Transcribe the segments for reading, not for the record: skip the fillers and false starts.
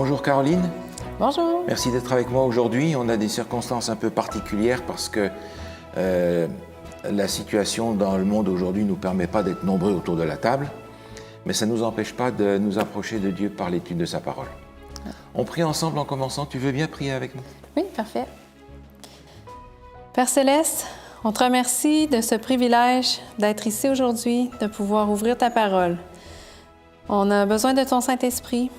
Bonjour Caroline. Bonjour. Merci d'être avec moi aujourd'hui. On a des circonstances un peu particulières parce que la situation dans le monde aujourd'hui ne nous permet pas d'être nombreux autour de la table, mais ça ne nous empêche pas de nous approcher de Dieu par l'étude de sa parole. On prie ensemble en commençant. Tu veux bien prier avec nous? Oui, parfait. Père Céleste, on te remercie de ce privilège d'être ici aujourd'hui, de pouvoir ouvrir ta parole. On a besoin de ton Saint-Esprit.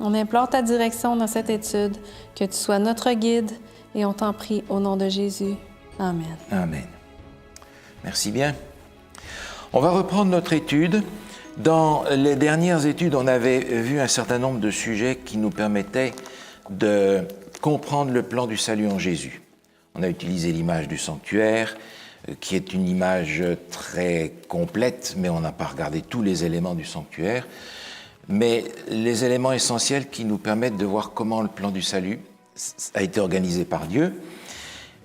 On implore ta direction dans cette étude, que tu sois notre guide, et on t'en prie au nom de Jésus. Amen. Amen. Merci bien. On va reprendre notre étude. Dans les dernières études, on avait vu un certain nombre de sujets qui nous permettaient de comprendre le plan du salut en Jésus. On a utilisé l'image du sanctuaire, qui est une image très complète, mais on n'a pas regardé tous les éléments du sanctuaire. Mais les éléments essentiels qui nous permettent de voir comment le plan du salut a été organisé par Dieu.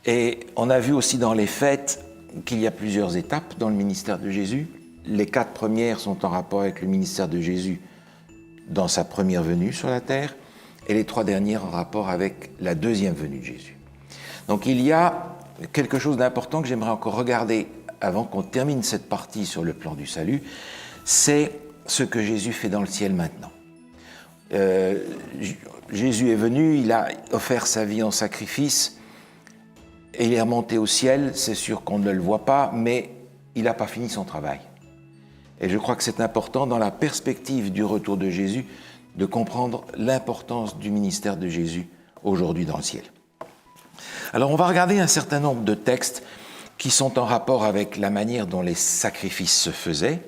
Et on a vu aussi dans les fêtes qu'il y a plusieurs étapes dans le ministère de Jésus. Les 4 premières sont en rapport avec le ministère de Jésus dans sa première venue sur la terre, et les 3 dernières en rapport avec la deuxième venue de Jésus. Donc il y a quelque chose d'important que j'aimerais encore regarder avant qu'on termine cette partie sur le plan du salut, c'est ce que Jésus fait dans le ciel maintenant. Jésus est venu, il a offert sa vie en sacrifice, et il est remonté au ciel. C'est sûr qu'on ne le voit pas, mais il n'a pas fini son travail. Et je crois que c'est important, dans la perspective du retour de Jésus, de comprendre l'importance du ministère de Jésus aujourd'hui dans le ciel. Alors on va regarder un certain nombre de textes qui sont en rapport avec la manière dont les sacrifices se faisaient,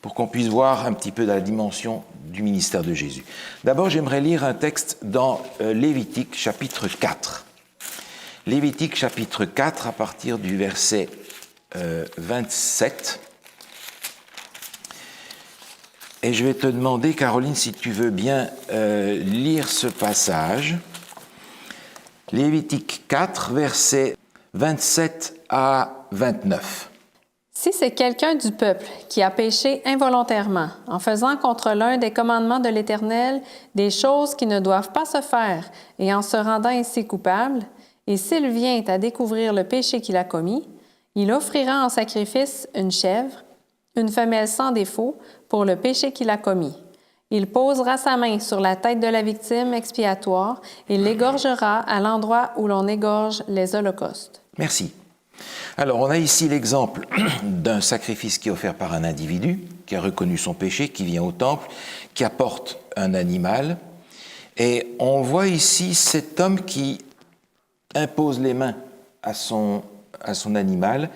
pour qu'on puisse voir un petit peu la dimension du ministère de Jésus. D'abord, j'aimerais lire un texte dans Lévitique chapitre 4. Lévitique chapitre 4, à partir du verset 27. Et je vais te demander, Caroline, si tu veux bien lire ce passage. Lévitique 4, versets 27 à 29. Si c'est quelqu'un du peuple qui a péché involontairement en faisant contre l'un des commandements de l'Éternel des choses qui ne doivent pas se faire et en se rendant ainsi coupable, et s'il vient à découvrir le péché qu'il a commis, il offrira en sacrifice une chèvre, une femelle sans défaut, pour le péché qu'il a commis. Il posera sa main sur la tête de la victime expiatoire et l'égorgera à l'endroit où l'on égorge les holocaustes. Merci. Alors, on a ici l'exemple d'un sacrifice qui est offert par un individu qui a reconnu son péché, qui vient au temple, qui apporte un animal. Et on voit ici cet homme qui impose les mains à son animal.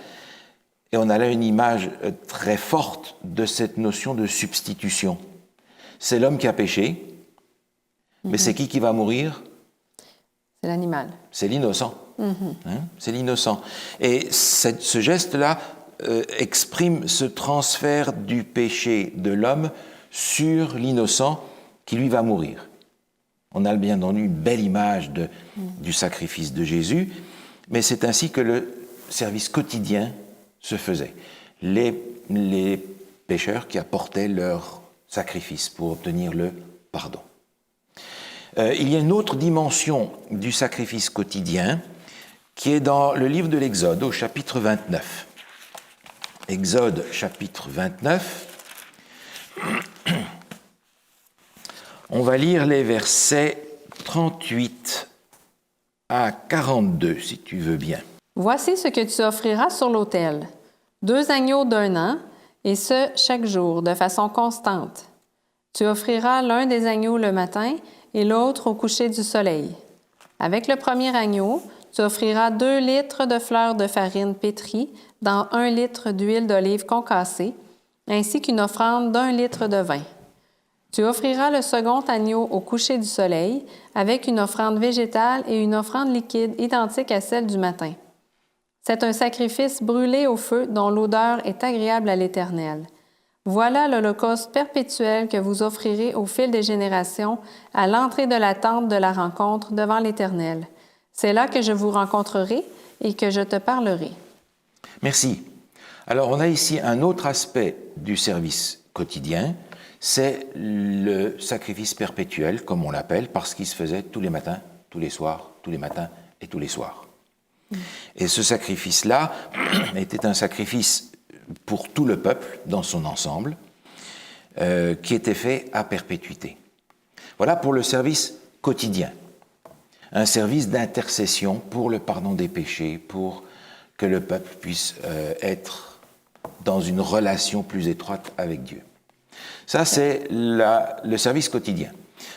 Et on a là une image très forte de cette notion de substitution. C'est l'homme qui a péché, mais c'est qui va mourir? C'est l'animal. C'est l'innocent. C'est l'innocent. Et ce geste-là exprime ce transfert du péché de l'homme sur l'innocent qui, lui, va mourir. On a bien entendu une belle image du sacrifice de Jésus, mais c'est ainsi que le service quotidien se faisait. Les pécheurs qui apportaient leur sacrifice pour obtenir le pardon. Il y a une autre dimension du sacrifice quotidien qui est dans le livre de l'Exode, au chapitre 29. Exode, chapitre 29. On va lire les versets 38 à 42, si tu veux bien. Voici ce que tu offriras sur l'autel. 2 agneaux d'1 an, et ce, chaque jour, de façon constante. Tu offriras l'un des agneaux le matin et l'autre au coucher du soleil. Avec le premier agneau, tu offriras 2 litres de fleur de farine pétrie dans 1 litre d'huile d'olive concassée, ainsi qu'une offrande d'1 litre de vin. Tu offriras le second agneau au coucher du soleil, avec une offrande végétale et une offrande liquide identique à celle du matin. C'est un sacrifice brûlé au feu dont l'odeur est agréable à l'Éternel. Voilà l'holocauste perpétuel que vous offrirez au fil des générations à l'entrée de la tente de la rencontre devant l'Éternel. C'est là que je vous rencontrerai et que je te parlerai. Merci. Alors, on a ici un autre aspect du service quotidien, c'est le sacrifice perpétuel, comme on l'appelle, parce qu'il se faisait tous les matins, tous les soirs, tous les matins et tous les soirs. Et ce sacrifice-là était un sacrifice pour tout le peuple dans son ensemble, qui était fait à perpétuité. Voilà pour le service quotidien, un service d'intercession pour le pardon des péchés, pour que le peuple puisse être dans une relation plus étroite avec Dieu. Ça, c'est le service quotidien.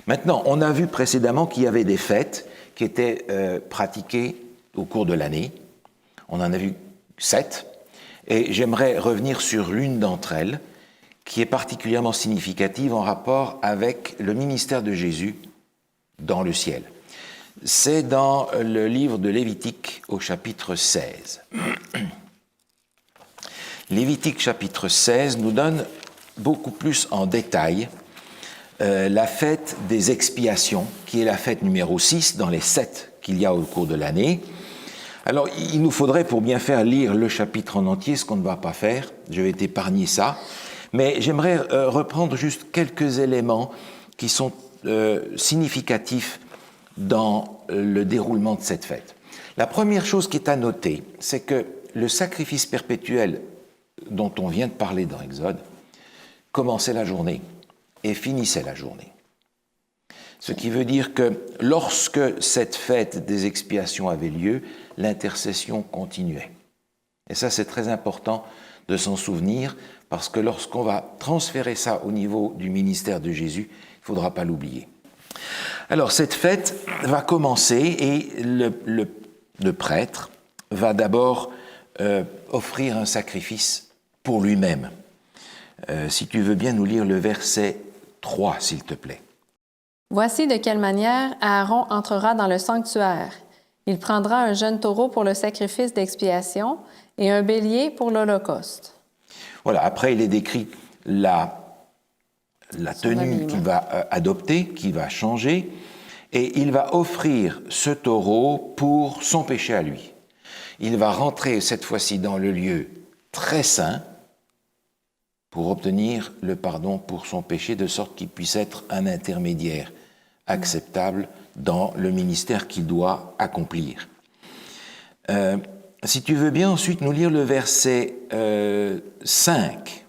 Maintenant, on a vu précédemment qu'il y avait des fêtes qui étaient pratiquées au cours de l'année. On en a vu 7, et j'aimerais revenir sur l'une d'entre elles, qui est particulièrement significative en rapport avec le ministère de Jésus dans le ciel. C'est dans le livre de Lévitique au chapitre 16. Lévitique chapitre 16 nous donne beaucoup plus en détail la fête des expiations, qui est la fête numéro 6 dans les 7 qu'il y a au cours de l'année. Alors, il nous faudrait pour bien faire lire le chapitre en entier, ce qu'on ne va pas faire. Je vais t'épargner ça. Mais j'aimerais reprendre juste quelques éléments qui sont significatifs dans le déroulement de cette fête. La première chose qui est à noter, c'est que le sacrifice perpétuel dont on vient de parler dans Exode commençait la journée et finissait la journée. Ce qui veut dire que lorsque cette fête des expiations avait lieu, l'intercession continuait. Et ça, c'est très important de s'en souvenir, parce que lorsqu'on va transférer ça au niveau du ministère de Jésus, il ne faudra pas l'oublier. Alors, cette fête va commencer et le prêtre va d'abord offrir un sacrifice pour lui-même. Si tu veux bien nous lire le verset 3, s'il te plaît. Voici de quelle manière Aaron entrera dans le sanctuaire. Il prendra un jeune taureau pour le sacrifice d'expiation et un bélier pour l'holocauste. Voilà, après il est décrit la tenue qu'il va adopter, qui va changer, et il va offrir ce taureau pour son péché à lui. Il va rentrer cette fois-ci dans le lieu très saint pour obtenir le pardon pour son péché, de sorte qu'il puisse être un intermédiaire acceptable dans le ministère qu'il doit accomplir. Si tu veux bien ensuite nous lire le verset 5.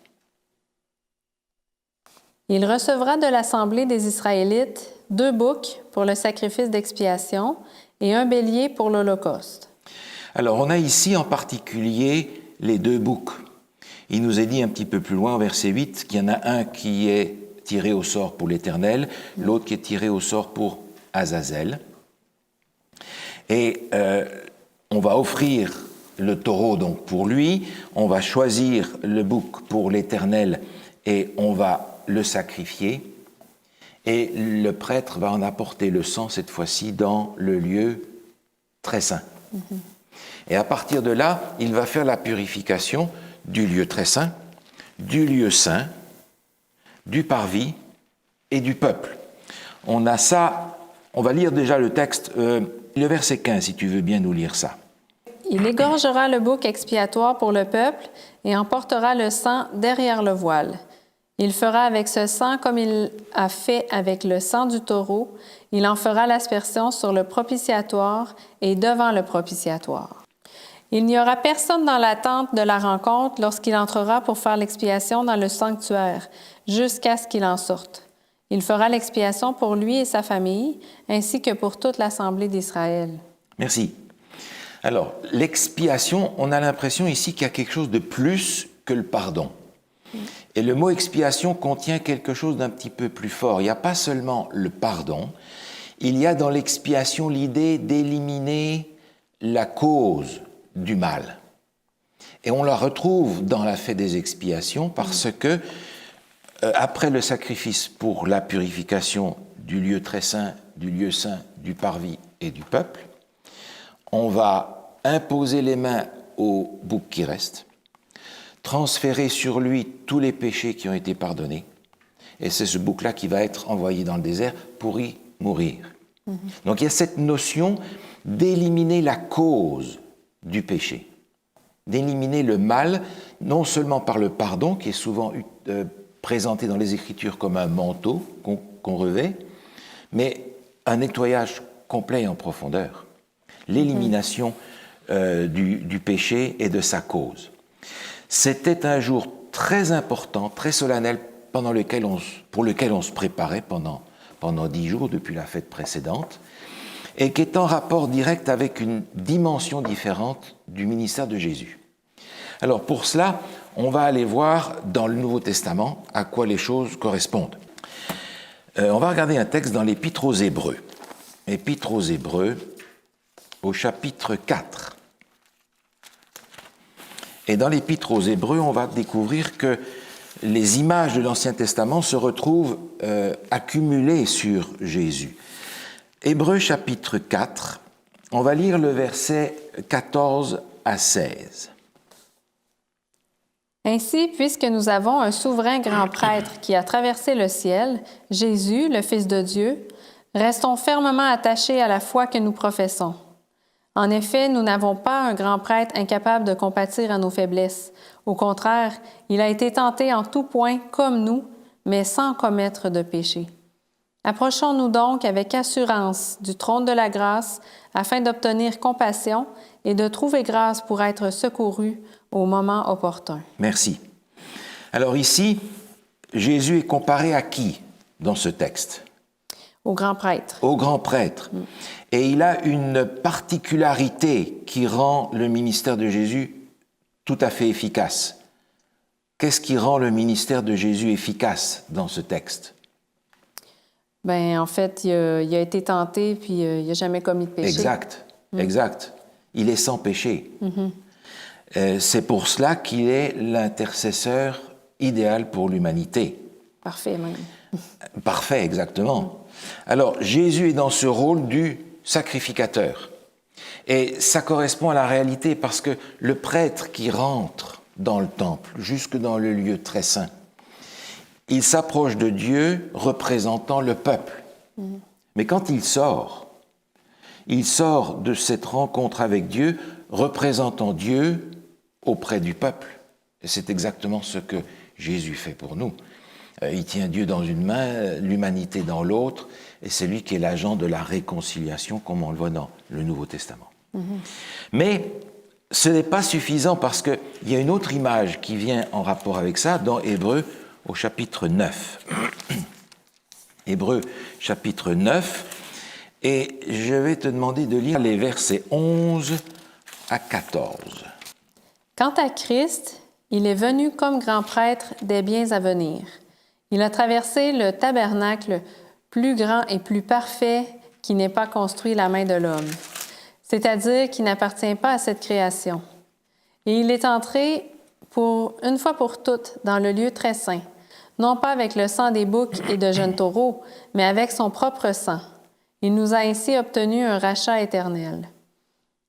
Il recevra de l'assemblée des Israélites 2 boucs pour le sacrifice d'expiation et un bélier pour l'holocauste. Alors on a ici en particulier les 2 boucs. Il nous est dit un petit peu plus loin, au verset 8, qu'il y en a un qui est tiré au sort pour l'Éternel, l'autre qui est tiré au sort pour Azazel. Et on va offrir le taureau donc pour lui, on va choisir le bouc pour l'Éternel et on va le sacrifier. Et le prêtre va en apporter le sang cette fois-ci dans le lieu très saint. Et à partir de là, il va faire la purification du lieu très saint, du lieu saint, du parvis et du peuple. On a ça, on va lire déjà le texte, le verset 15, si tu veux bien nous lire ça. Il égorgera le bouc expiatoire pour le peuple et emportera le sang derrière le voile. Il fera avec ce sang comme il a fait avec le sang du taureau. Il en fera l'aspersion sur le propitiatoire et devant le propitiatoire. Il n'y aura personne dans la tente de la rencontre lorsqu'il entrera pour faire l'expiation dans le sanctuaire, jusqu'à ce qu'il en sorte. Il fera l'expiation pour lui et sa famille, ainsi que pour toute l'assemblée d'Israël. Merci. Alors, l'expiation, on a l'impression ici qu'il y a quelque chose de plus que le pardon. Et le mot expiation contient quelque chose d'un petit peu plus fort. Il n'y a pas seulement le pardon, il y a dans l'expiation l'idée d'éliminer la cause du mal. Et on la retrouve dans la fête des expiations parce que, après le sacrifice pour la purification du lieu très saint, du lieu saint, du parvis et du peuple, on va imposer les mains au bouc qui reste, transférer sur lui tous les péchés qui ont été pardonnés, et c'est ce bouc-là qui va être envoyé dans le désert pour y mourir. Donc il y a cette notion d'éliminer la cause du péché, d'éliminer le mal, non seulement par le pardon, qui est souvent présenté dans les Écritures comme un manteau qu'on revêt, mais un nettoyage complet et en profondeur. L'élimination du péché et de sa cause. C'était un jour très important, très solennel, pour lequel on se préparait pendant 10 jours depuis la fête précédente, et qui est en rapport direct avec une dimension différente du ministère de Jésus. Alors pour cela, on va aller voir dans le Nouveau Testament à quoi les choses correspondent. On va regarder un texte dans l'Épître aux Hébreux. Épître aux Hébreux, au chapitre 4. Et dans l'Épître aux Hébreux, on va découvrir que les images de l'Ancien Testament se retrouvent accumulées sur Jésus. Hébreux chapitre 4, on va lire le verset 14 à 16. Ainsi, puisque nous avons un souverain grand prêtre qui a traversé le ciel, Jésus, le Fils de Dieu, restons fermement attachés à la foi que nous professons. En effet, nous n'avons pas un grand prêtre incapable de compatir à nos faiblesses. Au contraire, il a été tenté en tout point comme nous, mais sans commettre de péché. Approchons-nous donc avec assurance du trône de la grâce afin d'obtenir compassion et de trouver grâce pour être secourus au moment opportun. Merci. Alors ici, Jésus est comparé à qui dans ce texte? Au grand prêtre. Au grand prêtre. Et il a une particularité qui rend le ministère de Jésus tout à fait efficace. Qu'est-ce qui rend le ministère de Jésus efficace dans ce texte? En fait, il a été tenté, puis il n'a jamais commis de péché. Exact, exact. Il est sans péché. C'est pour cela qu'il est l'intercesseur idéal pour l'humanité. Parfait, même. Parfait, exactement. Alors, Jésus est dans ce rôle du sacrificateur. Et ça correspond à la réalité parce que le prêtre qui rentre dans le temple, jusque dans le lieu très saint, il s'approche de Dieu représentant le peuple. Mais quand il sort de cette rencontre avec Dieu représentant Dieu auprès du peuple. Et c'est exactement ce que Jésus fait pour nous. Il tient Dieu dans une main, l'humanité dans l'autre, et c'est lui qui est l'agent de la réconciliation, comme on le voit dans le Nouveau Testament. Mais ce n'est pas suffisant parce qu'il y a une autre image qui vient en rapport avec ça dans Hébreux au chapitre 9. Hébreux chapitre 9, et je vais te demander de lire les versets 11 à 14. Quant à Christ, il est venu comme grand prêtre des biens à venir. Il a traversé le tabernacle plus grand et plus parfait qui n'est pas construit la main de l'homme, c'est-à-dire qui n'appartient pas à cette création. Et il est entré une fois pour toutes dans le lieu très saint, non pas avec le sang des boucs et de jeunes taureaux, mais avec son propre sang. Il nous a ainsi obtenu un rachat éternel.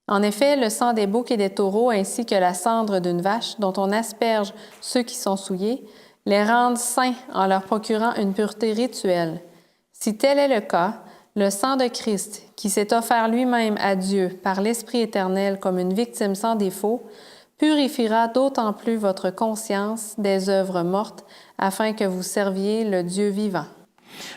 En effet, le sang des boucs et des taureaux, ainsi que la cendre d'une vache, dont on asperge ceux qui sont souillés, les rendent saints en leur procurant une pureté rituelle. Si tel est le cas, le sang de Christ, qui s'est offert lui-même à Dieu par l'Esprit éternel comme une victime sans défaut, purifiera d'autant plus votre conscience des œuvres mortes, afin que vous serviez le Dieu vivant.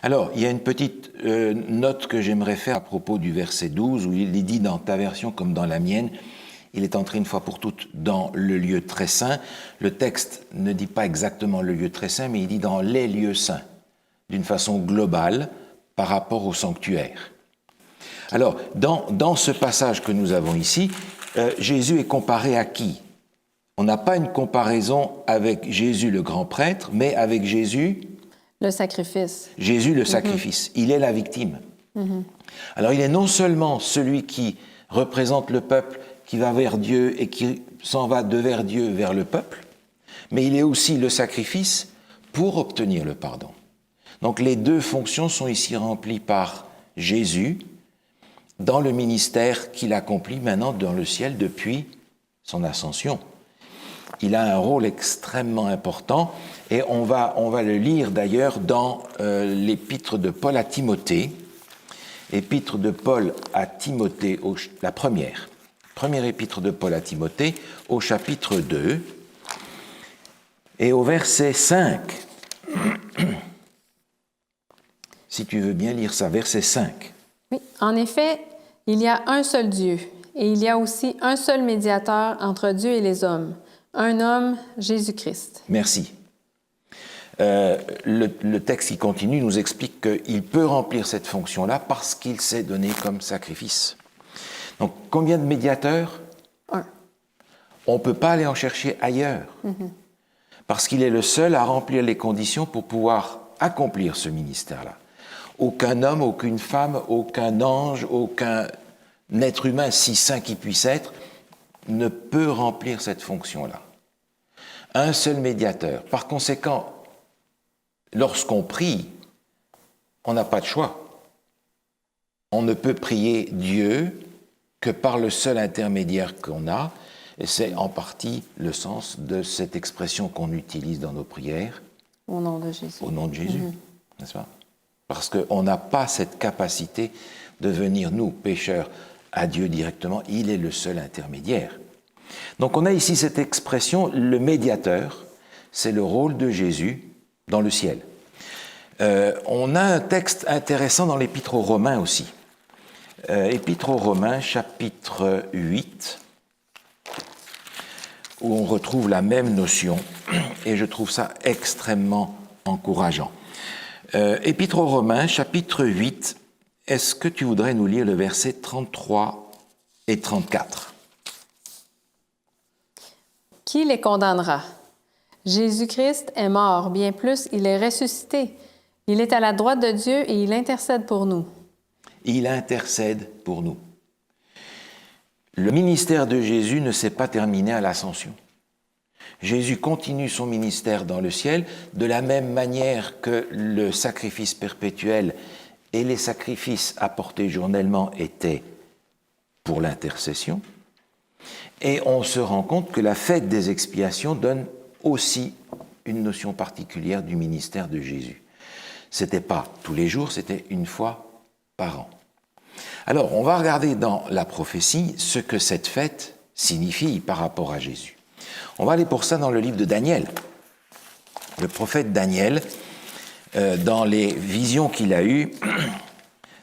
Alors, il y a une petite note que j'aimerais faire à propos du verset 12, où il est dit dans ta version comme dans la mienne, il est entré une fois pour toutes dans le lieu très saint. Le texte ne dit pas exactement le lieu très saint, mais il dit dans les lieux saints, d'une façon globale par rapport au sanctuaire. Alors, dans ce passage que nous avons ici, Jésus est comparé à qui? On n'a pas une comparaison avec Jésus le grand prêtre, mais avec Jésus... Le sacrifice. Jésus le sacrifice. Il est la victime. Alors il est non seulement celui qui représente le peuple, qui va vers Dieu et qui s'en va de vers Dieu vers le peuple, mais il est aussi le sacrifice pour obtenir le pardon. Donc les deux fonctions sont ici remplies par Jésus dans le ministère qu'il accomplit maintenant dans le ciel depuis son ascension. Il a un rôle extrêmement important et on va le lire d'ailleurs dans l'épître de Paul à Timothée. Épître de Paul à Timothée, la première épître de Paul à Timothée au chapitre 2 et au verset 5. si tu veux bien lire ça, verset 5. Oui, en effet, il y a un seul Dieu, et il y a aussi un seul médiateur entre Dieu et les hommes, un homme, Jésus-Christ. Merci. Le texte qui continue nous explique qu'il peut remplir cette fonction-là parce qu'il s'est donné comme sacrifice. Donc, combien de médiateurs? Un. On ne peut pas aller en chercher ailleurs, parce qu'il est le seul à remplir les conditions pour pouvoir accomplir ce ministère-là. Aucun homme, aucune femme, aucun ange, aucun être humain, si saint qu'il puisse être, ne peut remplir cette fonction-là. Un seul médiateur. Par conséquent, lorsqu'on prie, on n'a pas de choix. On ne peut prier Dieu que par le seul intermédiaire qu'on a, et c'est en partie le sens de cette expression qu'on utilise dans nos prières. Au nom de Jésus. Au nom de Jésus, n'est-ce pas? Parce qu'on n'a pas cette capacité de venir, nous, pécheurs, à Dieu directement. Il est le seul intermédiaire. Donc on a ici cette expression, le médiateur, c'est le rôle de Jésus dans le ciel. On a un texte intéressant dans l'Épître aux Romains aussi. Épître aux Romains, chapitre 8, où on retrouve la même notion, et je trouve ça extrêmement encourageant. Épître aux Romains, chapitre 8, est-ce que tu voudrais nous lire le verset 33 et 34? Qui les condamnera? Jésus-Christ est mort, bien plus, il est ressuscité. Il est à la droite de Dieu et il intercède pour nous. Il intercède pour nous. Le ministère de Jésus ne s'est pas terminé à l'ascension. Jésus continue son ministère dans le ciel de la même manière que le sacrifice perpétuel et les sacrifices apportés journellement étaient pour l'intercession. Et on se rend compte que la fête des expiations donne aussi une notion particulière du ministère de Jésus. Ce n'était pas tous les jours, c'était une fois par an. Alors, on va regarder dans la prophétie ce que cette fête signifie par rapport à Jésus. On va aller pour ça dans le livre de Daniel. Le prophète Daniel, dans les visions qu'il a eues,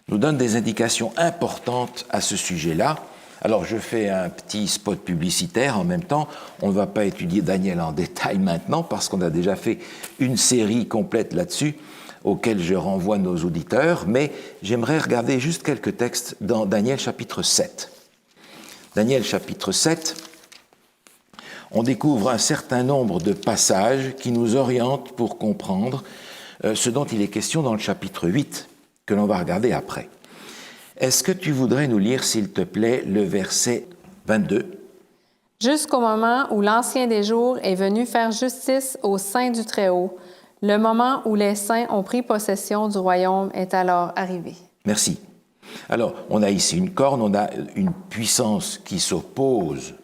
nous donne des indications importantes à ce sujet-là. Alors, je fais un petit spot publicitaire en même temps. On ne va pas étudier Daniel en détail maintenant parce qu'on a déjà fait une série complète là-dessus, auquel je renvoie nos auditeurs, mais j'aimerais regarder juste quelques textes dans Daniel chapitre 7. Daniel chapitre 7, on découvre un certain nombre de passages qui nous orientent pour comprendre ce dont il est question dans le chapitre 8, que l'on va regarder après. Est-ce que tu voudrais nous lire, s'il te plaît, le verset 22? Jusqu'au moment où l'Ancien des jours est venu faire justice aux saints du Très-Haut, le moment où les saints ont pris possession du royaume est alors arrivé. Merci. Alors, on a ici une corne, on a une puissance qui s'oppose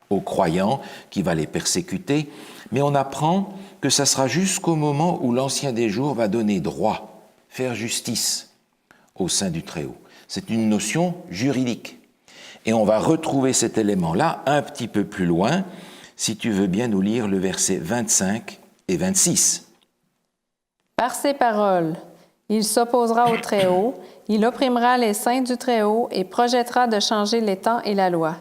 aux croyants, qui va les persécuter, mais on apprend que ça sera jusqu'au moment où l'Ancien des jours va donner droit, faire justice aux saints du Très-Haut. C'est une notion juridique. Et on va retrouver cet élément-là un petit peu plus loin, si tu veux bien nous lire le verset 25 et 26. Par ces paroles, il s'opposera au Très-Haut, il opprimera les saints du Très-Haut et projettera de changer les temps et la loi.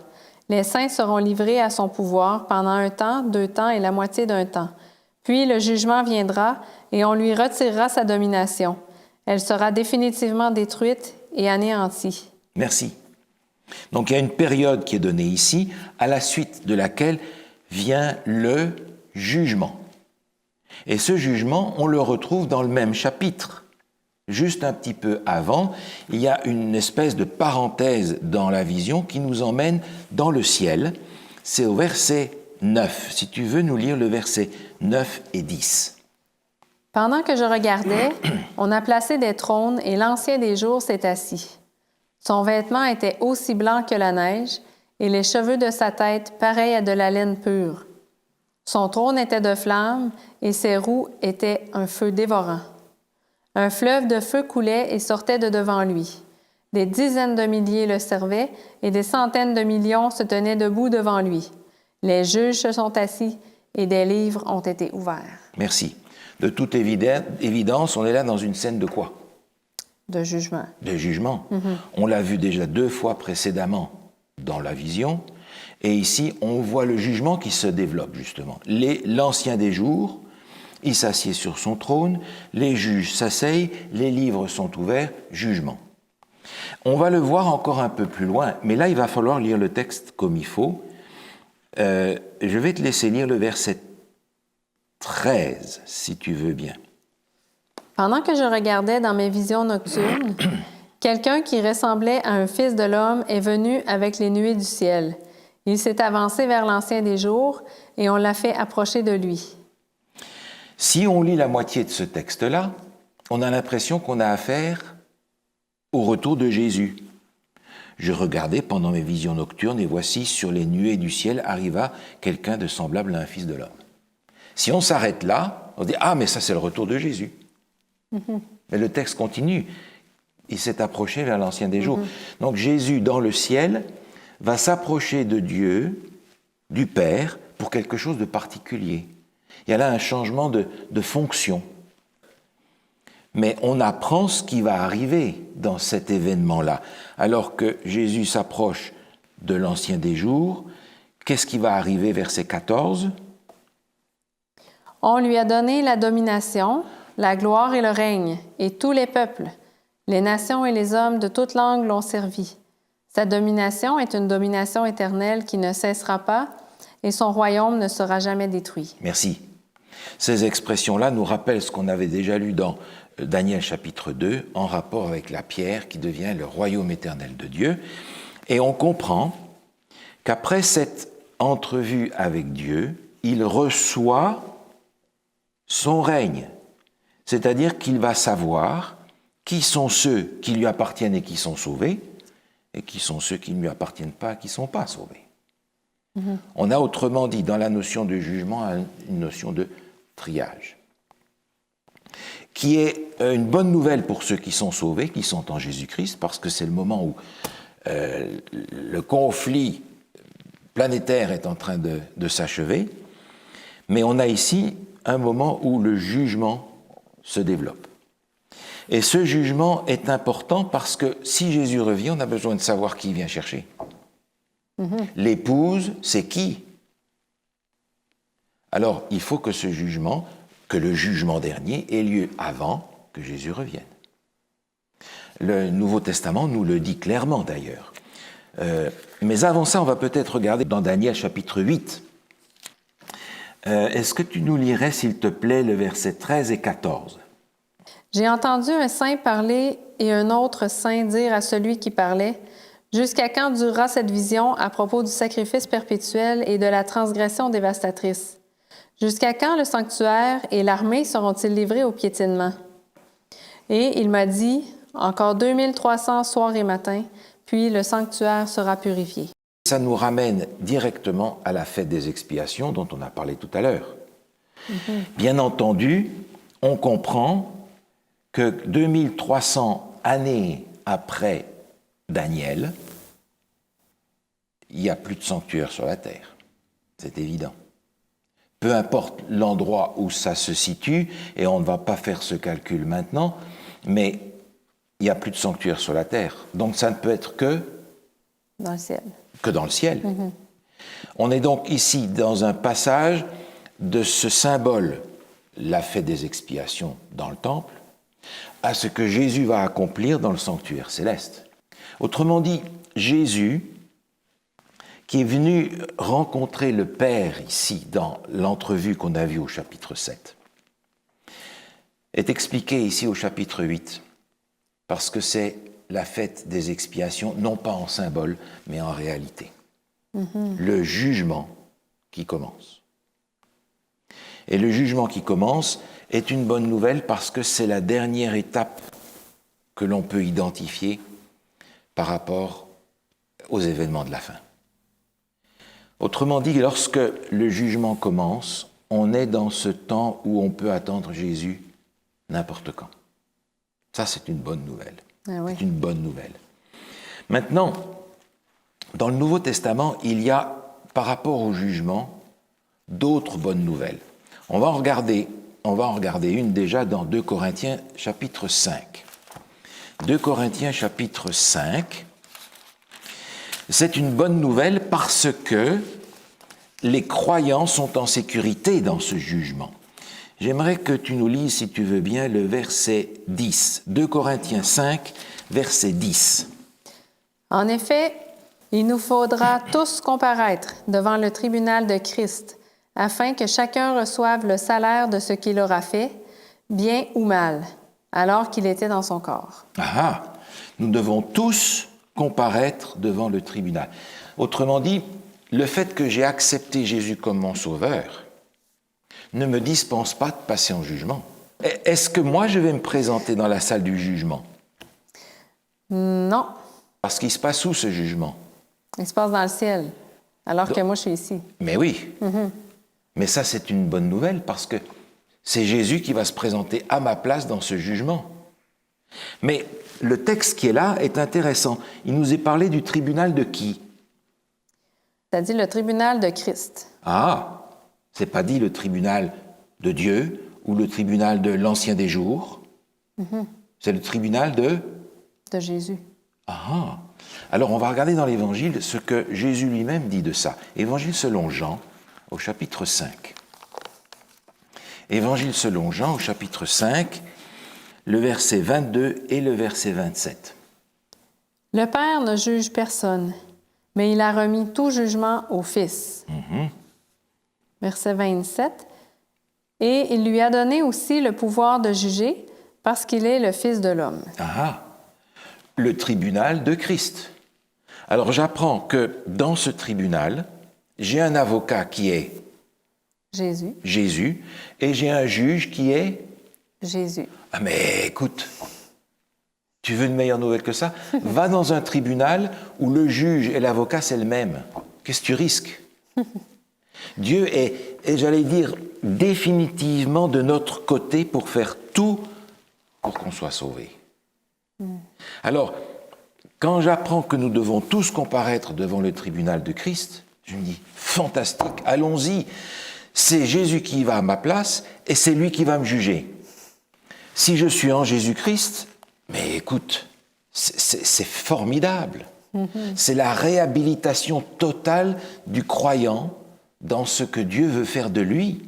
Les saints seront livrés à son pouvoir pendant 1 temps, 2 temps et la moitié d'un temps. Puis le jugement viendra et on lui retirera sa domination. Elle sera définitivement détruite et anéantie. Merci. Donc il y a une période qui est donnée ici, à la suite de laquelle vient le jugement. Et ce jugement, on le retrouve dans le même chapitre. Juste un petit peu avant, il y a une espèce de parenthèse dans la vision qui nous emmène dans le ciel. C'est au verset 9. Si tu veux nous lire le verset 9 et 10. Pendant que je regardais, on a placé des trônes et l'Ancien des jours s'est assis. Son vêtement était aussi blanc que la neige et les cheveux de sa tête pareils à de la laine pure. Son trône était de flammes et ses roues étaient un feu dévorant. Un fleuve de feu coulait et sortait de devant lui. Des dizaines de milliers le servaient et des centaines de millions se tenaient debout devant lui. Les juges se sont assis et des livres ont été ouverts. Merci. De toute évidence, on est là dans une scène de quoi? de jugement. De jugement. On l'a vu déjà 2 fois précédemment dans la vision, et ici on voit le jugement qui se développe justement. L'Ancien des jours, il s'assied sur son trône, les juges s'asseyent, les livres sont ouverts, jugement. On va le voir encore un peu plus loin, mais là il va falloir lire le texte comme il faut. Je vais te laisser lire le verset 13, si tu veux bien. Pendant que je regardais dans mes visions nocturnes, quelqu'un qui ressemblait à un fils de l'homme est venu avec les nuées du ciel. Il s'est avancé vers l'Ancien des jours et on l'a fait approcher de lui. Si on lit la moitié de ce texte-là, on a l'impression qu'on a affaire au retour de Jésus. Je regardais pendant mes visions nocturnes et voici sur les nuées du ciel arriva quelqu'un de semblable à un fils de l'homme. Si on s'arrête là, on dit « Ah, mais ça c'est le retour de Jésus ». Mais le texte continue. Il s'est approché vers l'Ancien des jours. Donc Jésus, dans le ciel, va s'approcher de Dieu, du Père, pour quelque chose de particulier. Il y a là un changement de fonction. Mais on apprend ce qui va arriver dans cet événement-là. Alors que Jésus s'approche de l'Ancien des jours, qu'est-ce qui va arriver, verset 14 ? On lui a donné la domination, la gloire et le règne, et tous les peuples, les nations et les hommes de toute langue l'ont servi. Sa domination est une domination éternelle qui ne cessera pas, et son royaume ne sera jamais détruit. Merci. Ces expressions-là nous rappellent ce qu'on avait déjà lu dans Daniel chapitre 2, en rapport avec la pierre qui devient le royaume éternel de Dieu. Et on comprend qu'après cette entrevue avec Dieu, il reçoit son règne. C'est-à-dire qu'il va savoir qui sont ceux qui lui appartiennent et qui sont sauvés, et qui sont ceux qui ne lui appartiennent pas et qui ne sont pas sauvés. On a autrement dit, dans la notion de jugement, une notion de triage, qui est une bonne nouvelle pour ceux qui sont sauvés, qui sont en Jésus-Christ, parce que c'est le moment où le conflit planétaire est en train de s'achever, mais on a ici un moment où le jugement se développe. Et ce jugement est important parce que si Jésus revient, on a besoin de savoir qui il vient chercher. L'épouse, c'est qui? Alors, il faut que ce jugement, que le jugement dernier ait lieu avant que Jésus revienne. Le Nouveau Testament nous le dit clairement d'ailleurs. Mais avant ça, on va peut-être regarder dans Daniel chapitre 8. Est-ce que tu nous lirais, s'il te plaît, le verset 13 et 14? J'ai entendu un saint parler et un autre saint dire à celui qui parlait, « Jusqu'à quand durera cette vision à propos du sacrifice perpétuel et de la transgression dévastatrice? Jusqu'à quand le sanctuaire et l'armée seront-ils livrés au piétinement? » Et il m'a dit, « Encore 2300 soirs et matins, puis le sanctuaire sera purifié. » Ça nous ramène directement à la fête des expiations dont on a parlé tout à l'heure. Bien entendu, on comprend que 2300 années après Daniel, il n'y a plus de sanctuaire sur la terre. C'est évident. Peu importe l'endroit où ça se situe, et on ne va pas faire ce calcul maintenant, mais il n'y a plus de sanctuaire sur la terre. Donc ça ne peut être que Dans le ciel. Que dans le ciel. On est donc ici dans un passage de ce symbole, la fête des expiations dans le temple, à ce que Jésus va accomplir dans le sanctuaire céleste. Autrement dit, Jésus, qui est venu rencontrer le Père ici, dans l'entrevue qu'on a vue au chapitre 7, est expliqué ici au chapitre 8, parce que c'est la fête des expiations, non pas en symbole, mais en réalité. Le jugement qui commence. Et le jugement qui commence est une bonne nouvelle parce que c'est la dernière étape que l'on peut identifier par rapport aux événements de la fin. Autrement dit, lorsque le jugement commence, on est dans ce temps où on peut attendre Jésus n'importe quand. Ça, c'est une bonne nouvelle. Ah oui. C'est une bonne nouvelle. Maintenant, dans le Nouveau Testament, il y a, par rapport au jugement, d'autres bonnes nouvelles. On va en regarder une déjà dans 2 Corinthiens, chapitre 5. 2 Corinthiens chapitre 5. C'est une bonne nouvelle parce que les croyants sont en sécurité dans ce jugement. J'aimerais que tu nous lises, si tu veux bien, le verset 10. 2 Corinthiens 5, verset 10. En effet, il nous faudra tous comparaître devant le tribunal de Christ, afin que chacun reçoive le salaire de ce qu'il aura fait, bien ou mal, alors qu'il était dans son corps. Ah, nous devons tous comparaître devant le tribunal. Autrement dit, le fait que j'ai accepté Jésus comme mon sauveur ne me dispense pas de passer en jugement. Est-ce que moi, je vais me présenter dans la salle du jugement? Non, Parce qu'il se passe où, ce jugement? il se passe dans le ciel, alors que moi, je suis ici. Mais oui. Mais ça, c'est une bonne nouvelle parce que c'est Jésus qui va se présenter à ma place dans ce jugement. Mais le texte qui est là est intéressant. Il nous est parlé du tribunal de qui? Ça dit le tribunal de Christ. Ah, c'est pas dit le tribunal de Dieu ou le tribunal de l'Ancien des Jours. C'est le tribunal de Jésus. Ah. Alors on va regarder dans l'Évangile ce que Jésus lui-même dit de ça. Évangile selon Jean, au chapitre 5. Évangile selon Jean, au chapitre 5, le verset 22 et le verset 27. Le Père ne juge personne, mais il a remis tout jugement au Fils. Verset 27. Et il lui a donné aussi le pouvoir de juger parce qu'il est le Fils de l'homme. Ah, le tribunal de Christ. Alors j'apprends que dans ce tribunal, j'ai un avocat qui est Jésus. Jésus et j'ai un juge qui est Jésus. Ah mais écoute, tu veux une meilleure nouvelle que ça? Va dans un tribunal où le juge et l'avocat c'est le même. Qu'est-ce que tu risques? Dieu est, j'allais dire, définitivement de notre côté pour faire tout pour qu'on soit sauvé. Alors, quand j'apprends que nous devons tous comparaître devant le tribunal de Christ, je me dis, fantastique, allons-y. C'est Jésus qui va à ma place et c'est lui qui va me juger. Si je suis en Jésus-Christ, mais écoute, c'est formidable. C'est la réhabilitation totale du croyant dans ce que Dieu veut faire de lui.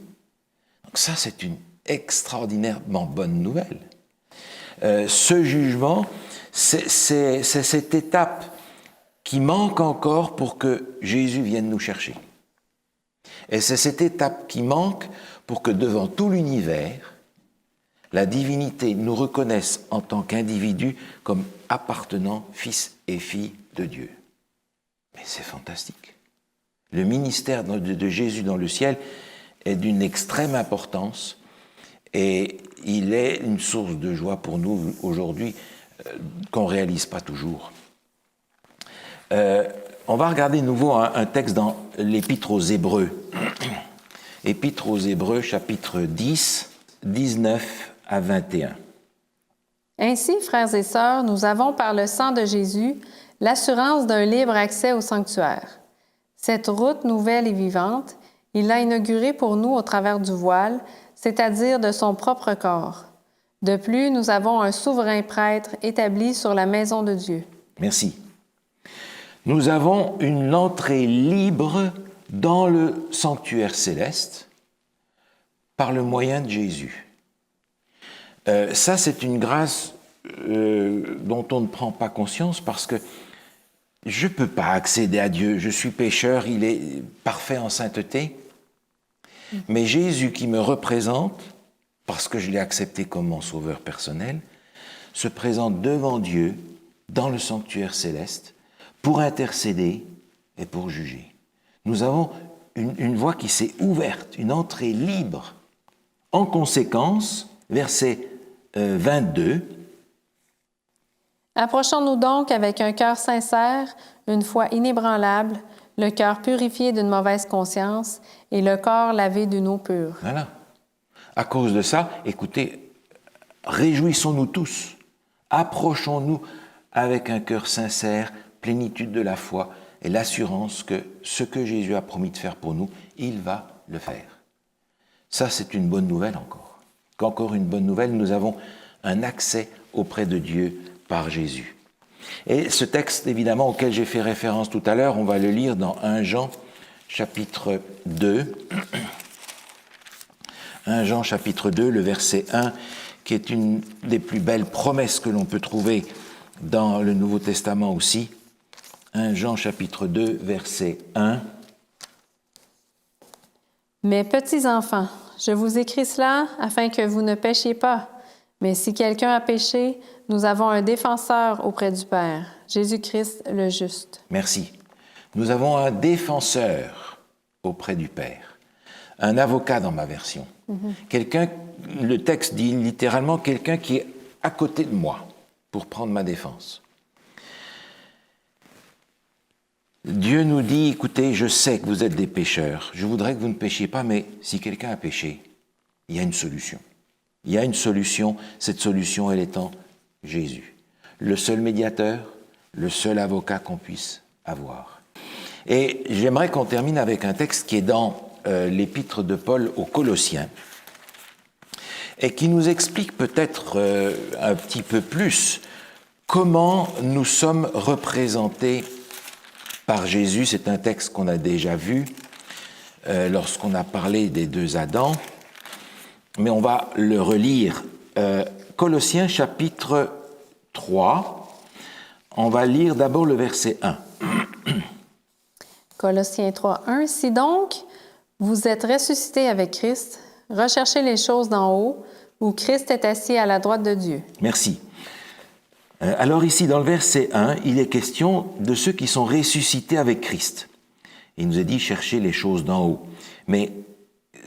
Donc ça, c'est une extraordinairement bonne nouvelle. Ce jugement, c'est cette étape qui manque encore pour que Jésus vienne nous chercher. Et c'est cette étape qui manque pour que devant tout l'univers, la divinité nous reconnaisse en tant qu'individus comme appartenant fils et filles de Dieu. Mais c'est fantastique. Le ministère de Jésus dans le ciel est d'une extrême importance et il est une source de joie pour nous aujourd'hui qu'on ne réalise pas toujours. On va regarder de nouveau un texte dans l'Épître aux Hébreux. Épître aux Hébreux, chapitre 10, 19 à 21. Ainsi, frères et sœurs, nous avons par le sang de Jésus l'assurance d'un libre accès au sanctuaire. Cette route nouvelle et vivante, il l'a inaugurée pour nous au travers du voile, c'est-à-dire de son propre corps. De plus, nous avons un souverain prêtre établi sur la maison de Dieu. Merci. Nous avons une entrée libre dans le sanctuaire céleste par le moyen de Jésus. Ça, c'est une grâce dont on ne prend pas conscience parce que je ne peux pas accéder à Dieu. Je suis pécheur, il est parfait en sainteté. Mais Jésus qui me représente, parce que je l'ai accepté comme mon sauveur personnel, se présente devant Dieu dans le sanctuaire céleste pour intercéder et pour juger. Nous avons une voie qui s'est ouverte, une entrée libre. En conséquence, verset 22, « Approchons-nous donc avec un cœur sincère, une foi inébranlable, le cœur purifié d'une mauvaise conscience et le corps lavé d'une eau pure. » Voilà. À cause de ça, écoutez, réjouissons-nous tous, approchons-nous avec un cœur sincère, plénitude de la foi et l'assurance que ce que Jésus a promis de faire pour nous, il va le faire. Ça, c'est une bonne nouvelle encore. Qu'encore une bonne nouvelle, nous avons un accès auprès de Dieu par Jésus. Et ce texte, évidemment, auquel j'ai fait référence tout à l'heure, on va le lire dans 1 Jean, chapitre 2. 1 Jean, chapitre 2, le verset 1, qui est une des plus belles promesses que l'on peut trouver dans le Nouveau Testament aussi. 1 Jean, chapitre 2, verset 1. « Mes petits enfants, je vous écris cela afin que vous ne péchiez pas. Mais si quelqu'un a péché, nous avons un défenseur auprès du Père, Jésus-Christ le juste. » Merci. Nous avons un défenseur auprès du Père, un avocat dans ma version. Quelqu'un, le texte dit littéralement quelqu'un qui est à côté de moi pour prendre ma défense. Dieu nous dit, écoutez, je sais que vous êtes des pécheurs, je voudrais que vous ne péchiez pas, mais si quelqu'un a péché, il y a une solution. Il y a une solution, cette solution, elle est en Jésus. Le seul médiateur, le seul avocat qu'on puisse avoir. Et j'aimerais qu'on termine avec un texte qui est dans l'épître de Paul aux Colossiens et qui nous explique peut-être un petit peu plus comment nous sommes représentés par Jésus. C'est un texte qu'on a déjà vu lorsqu'on a parlé des deux Adams, mais on va le relire. Colossiens chapitre 3, on va lire d'abord le verset 1. Colossiens 3, 1. « Si donc vous êtes ressuscités avec Christ, recherchez les choses d'en haut, où Christ est assis à la droite de Dieu. » Merci. Alors ici, dans le verset 1, il est question de ceux qui sont ressuscités avec Christ. Il nous est dit, cherchez les choses d'en haut. Mais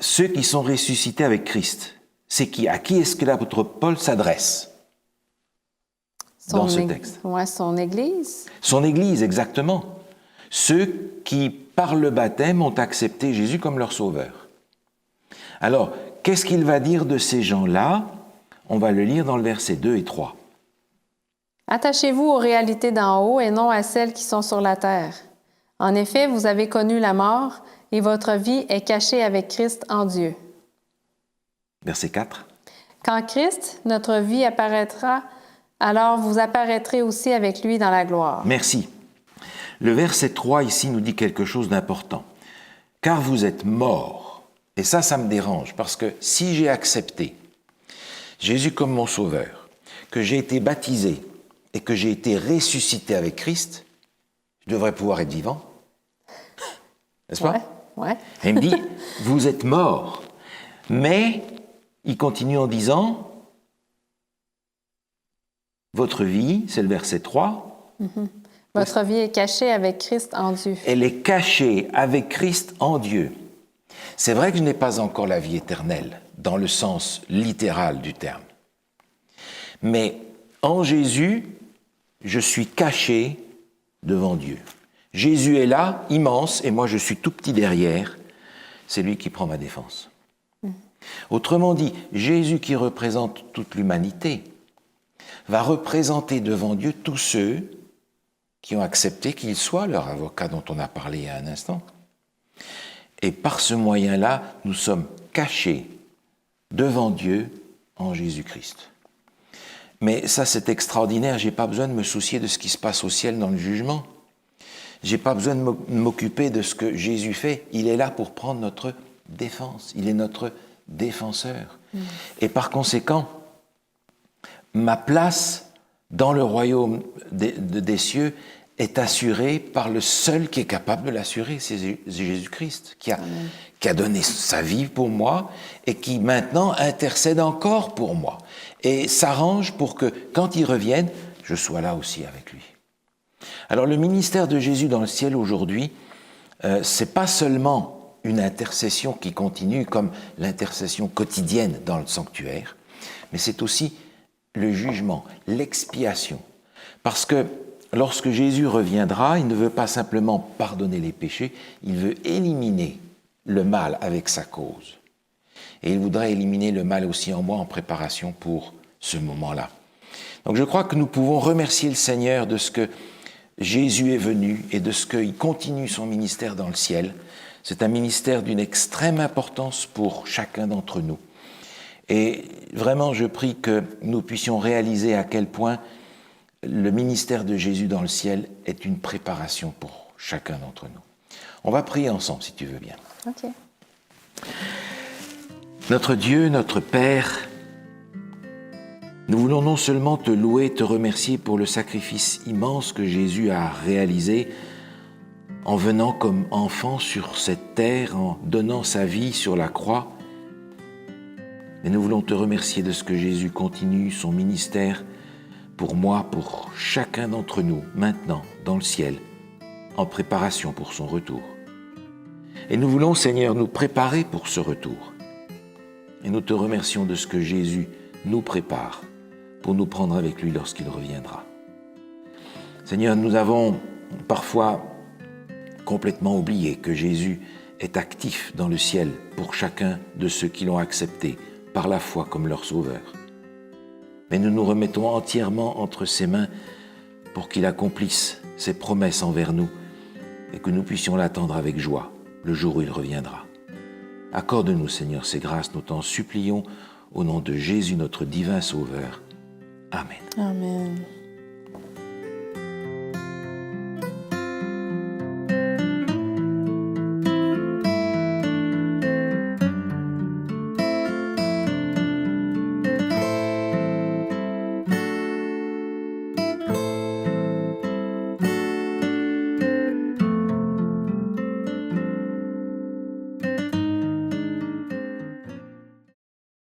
ceux qui sont ressuscités avec Christ, c'est qui? À qui est-ce que l'apôtre Paul s'adresse dans ce texte? Oui, son Église. Son Église, exactement. Ceux qui, par le baptême, ont accepté Jésus comme leur sauveur. Alors, qu'est-ce qu'il va dire de ces gens-là? On va le lire dans le verset 2 et 3. « Attachez-vous aux réalités d'en haut et non à celles qui sont sur la terre. En effet, vous avez connu la mort et votre vie est cachée avec Christ en Dieu. » Verset 4. « Quand Christ, notre vie, apparaîtra, alors vous apparaîtrez aussi avec lui dans la gloire. » Merci. Le verset 3 ici nous dit quelque chose d'important. « Car vous êtes morts. » Et ça me dérange, parce que si j'ai accepté Jésus comme mon sauveur, que j'ai été baptisé et que j'ai été ressuscité avec Christ, je devrais pouvoir être vivant. N'est-ce pas? Ouais. Et il me dit, vous êtes morts. Mais, il continue en disant, votre vie, c'est le verset 3. Votre vie est cachée avec Christ en Dieu. Elle est cachée avec Christ en Dieu. C'est vrai que je n'ai pas encore la vie éternelle, dans le sens littéral du terme. Mais en Jésus, je suis caché devant Dieu. Jésus est là, immense, et moi je suis tout petit derrière. C'est lui qui prend ma défense. Autrement dit, Jésus qui représente toute l'humanité va représenter devant Dieu tous ceux qui ont accepté qu'il soit leur avocat dont on a parlé il y a un instant. Et par ce moyen-là, nous sommes cachés devant Dieu en Jésus-Christ. Mais ça, c'est extraordinaire. Je n'ai pas besoin de me soucier de ce qui se passe au ciel dans le jugement. Je n'ai pas besoin de m'occuper de ce que Jésus fait. Il est là pour prendre notre défense. Il est notre défenseur. Et par conséquent, ma place dans le royaume des cieux est assurée par le seul qui est capable de l'assurer, c'est Jésus-Christ, qui a donné sa vie pour moi et qui maintenant intercède encore pour moi et s'arrange pour que, quand il revienne, je sois là aussi avec lui. Alors le ministère de Jésus dans le ciel aujourd'hui, c'est pas seulement une intercession qui continue comme l'intercession quotidienne dans le sanctuaire, mais c'est aussi le jugement, l'expiation. Parce que lorsque Jésus reviendra, il ne veut pas simplement pardonner les péchés, il veut éliminer le mal avec sa cause. Et il voudrait éliminer le mal aussi en moi en préparation pour ce moment-là. Donc je crois que nous pouvons remercier le Seigneur de ce que Jésus est venu et de ce qu'il continue son ministère dans le ciel. C'est un ministère d'une extrême importance pour chacun d'entre nous. Et vraiment, je prie que nous puissions réaliser à quel point le ministère de Jésus dans le ciel est une préparation pour chacun d'entre nous. On va prier ensemble, si tu veux bien. OK. Notre Dieu, notre Père, nous voulons non seulement te louer, te remercier pour le sacrifice immense que Jésus a réalisé en venant comme enfant sur cette terre, en donnant sa vie sur la croix, mais nous voulons te remercier de ce que Jésus continue son ministère pour moi, pour chacun d'entre nous, maintenant, dans le ciel, en préparation pour son retour. Et nous voulons, Seigneur, nous préparer pour ce retour. Et nous te remercions de ce que Jésus nous prépare pour nous prendre avec lui lorsqu'il reviendra. Seigneur, nous avons parfois complètement oublié que Jésus est actif dans le ciel pour chacun de ceux qui l'ont accepté par la foi comme leur sauveur. Mais nous nous remettons entièrement entre ses mains pour qu'il accomplisse ses promesses envers nous et que nous puissions l'attendre avec joie le jour où il reviendra. Accorde-nous, Seigneur, ces grâces, nous t'en supplions au nom de Jésus, notre divin Sauveur. Amen. Amen.